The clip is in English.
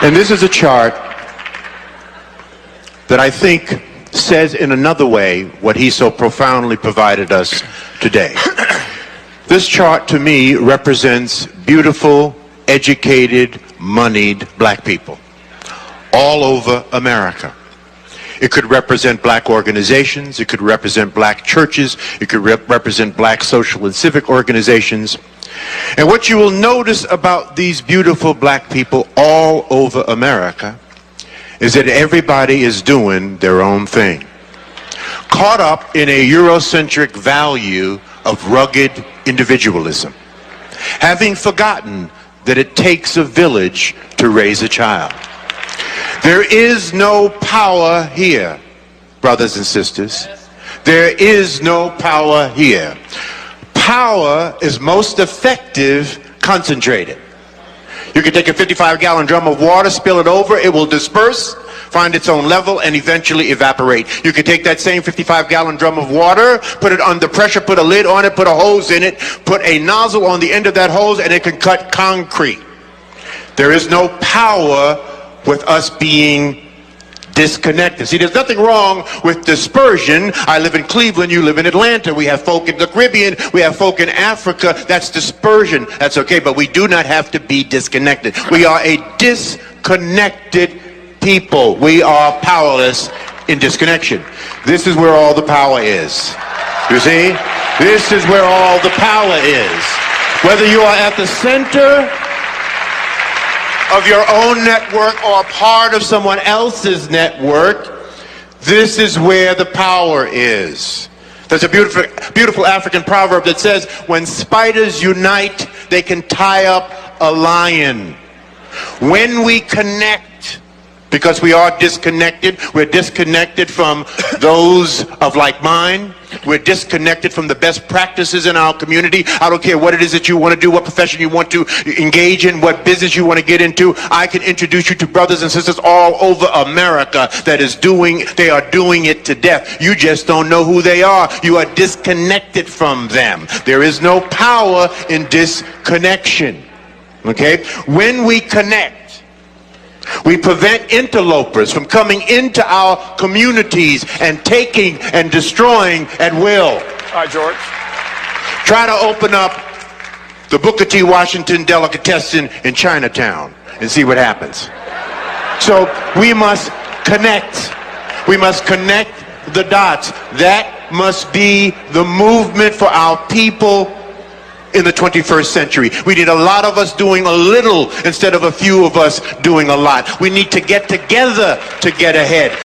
And this is a chart that I think says in another way what he so profoundly provided us today. This chart to me represents beautiful, educated, moneyed black people all over America. It could represent black organizations, it could represent black churches, it could represent black social and civic organizations. And what you will notice about these beautiful black people all over America is that everybody is doing their own thing, caught up in a Eurocentric value of rugged individualism, having forgotten that it takes a village to raise a child. There is no power here, brothers and sisters. There is no power here. Power is most effective concentrated. You can take a 55-gallon drum of water, spill it over, it will disperse, find its own level, and eventually evaporate. You can take that same 55-gallon drum of water, put it under pressure, put a lid on it, put a hose in it, put a nozzle on the end of that hose, and it can cut concrete. There is no power with us being disconnected. See, there's nothing wrong with dispersion. I live in Cleveland, you live in Atlanta. We have folk in the Caribbean, we have folk in Africa. That's dispersion. That's okay, but we do not have to be disconnected. We are a disconnected people. We are powerless in disconnection. This is where all the power is. You see? This is where all the power is. Whether you are at the center of your own network or part of someone else's network, this is where the power is. There's a beautiful African proverb that says, when spiders unite, they can tie up a lion. When we connect, because we are disconnected, we're disconnected from those of like mind. We're disconnected from the best practices in our community. I don't care what it is that you want to do, what profession you want to engage in, what business you want to get into. I can introduce you to brothers and sisters all over America that they are doing it to death. You just don't know who they are. You are disconnected from them. There is no power in disconnection. Okay? When we connect, we prevent interlopers from coming into our communities and taking and destroying at will. All right, George. Try to open up the Booker T. Washington delicatessen in Chinatown and see what happens. So we must connect. We must connect the dots. That must be the movement for our people in the 21st century. We need a lot of us doing a little instead of a few of us doing a lot. We need to get together to get ahead.